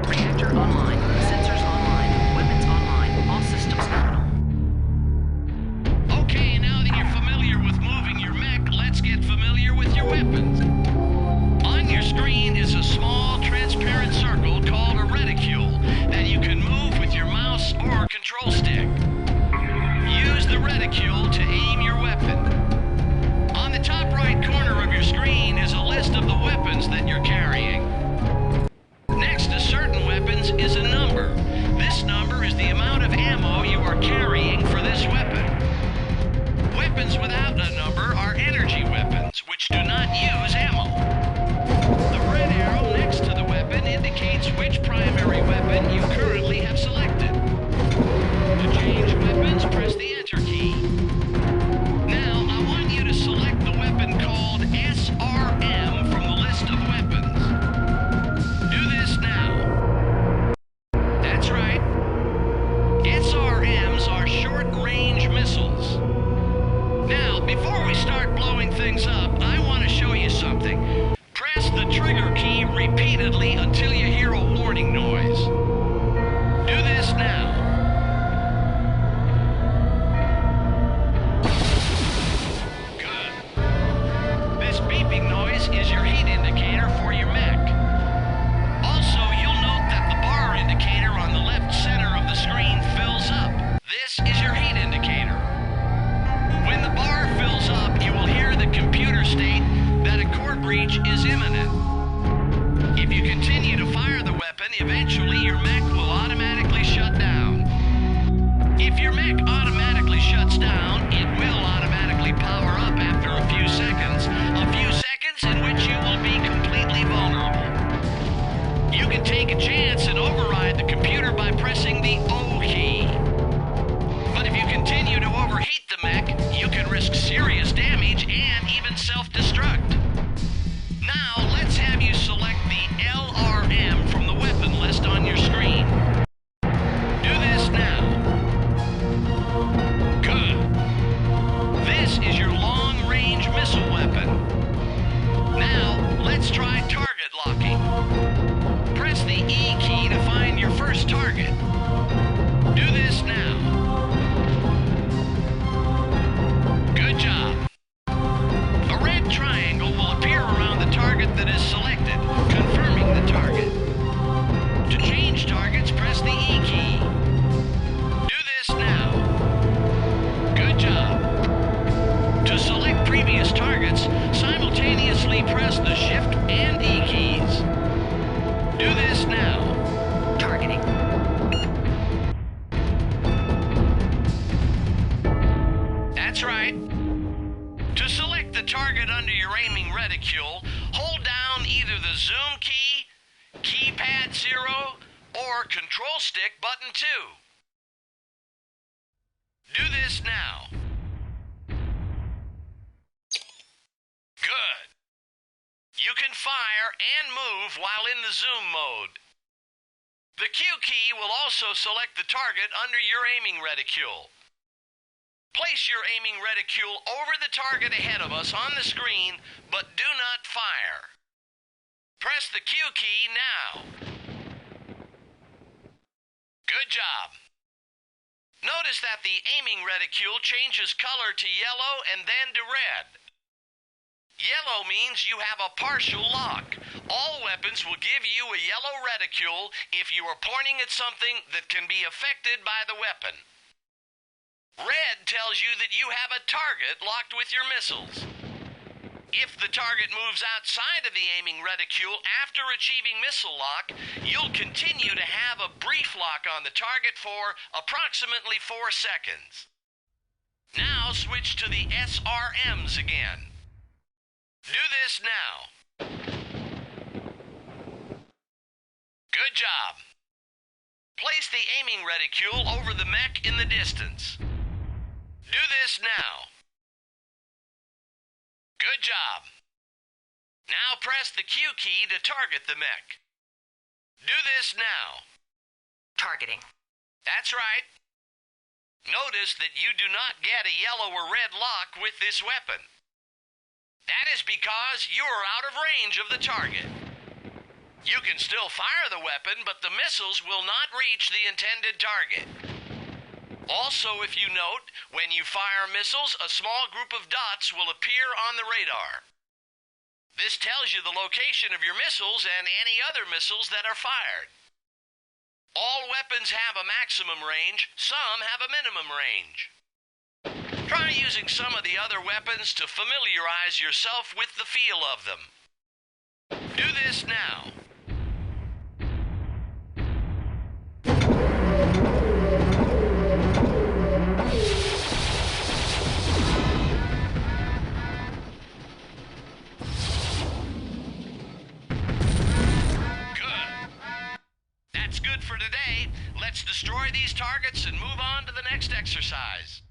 Reactor online. Sensors online. Weapons online. All systems nominal. Okay, now that you're familiar with moving your mech, let's get familiar with your weapons. On your screen is a small, transparent circle called a reticule that you can move with your mouse or control stick. Use the reticule to aim your weapon. On the top right corner of your screen is a list of the weapons that you're carrying. Next to certain weapons is a number. This number is the amount of ammo you are carrying for this weapon. Weapons without a number are energy weapons, which do not use ammo. The red arrow next to the weapon indicates which primary weapon you currently have selected. To change weapons, press the Enter key. Now, I want you to select the weapon called SRM from the list of weapons. Do this now. That's right. SRMs are short-range missiles. Now, before we start blowing things up, I want to show you something. Press the trigger key repeatedly until you hear a warning noise. Do this now. Good. This beeping noise is your heat indicator for your mech. Also, you'll note that the bar indicator on the left center of the screen fills up. This is your heat indicator. When the bar fills up, you will hear the computer state that a core breach is imminent. If you continue to fire the weapon, eventually your mech will automatically shut down. If your mech automatically shuts down, it will automatically power up after a few seconds in which you will be completely vulnerable. You can take a chance and override the computer by pressing the O key. But if you continue to overheat the mech, you can risk serious damage and even self-destruct. Now, let's have you select the LRM from the weapon list on your screen. Do this now. Good. This is your long-range missile weapon. Now, let's try target locking. Press the E key to find your first target. Do this now. Good job. A red triangle will appear around the target that is selected, confirming the target. To change targets, press the E key. Do this now. Good job. To select previous targets, simultaneously press the Shift and E keys. Do this now. Targeting. That's right. To select the target under your aiming reticule, hold down either the Zoom key, Keypad 0, or Control Stick button 2. Do this now. Good. You can fire and move while in the zoom mode. The Q key will also select the target under your aiming reticule. Place your aiming reticule over the target ahead of us on the screen, but do not fire. Press the Q key now. Good job. Notice that the aiming reticule changes color to yellow and then to red. Yellow means you have a partial lock. All weapons will give you a yellow reticule if you are pointing at something that can be affected by the weapon. Red tells you that you have a target locked with your missiles. If the target moves outside of the aiming reticule after achieving missile lock, you'll continue to have a brief lock on the target for approximately 4 seconds. Now switch to the SRMs again. Do this now. Good job. Place the aiming reticule over the mech in the distance. Do this now. Good job. Now press the Q key to target the mech. Do this now. Targeting. That's right. Notice that you do not get a yellow or red lock with this weapon. That is because you are out of range of the target. You can still fire the weapon, but the missiles will not reach the intended target. Also, if you note, when you fire missiles, a small group of dots will appear on the radar. This tells you the location of your missiles and any other missiles that are fired. All weapons have a maximum range, some have a minimum range. Try using some of the other weapons to familiarize yourself with the feel of them. Do this now. That's good for today. Let's destroy these targets and move on to the next exercise.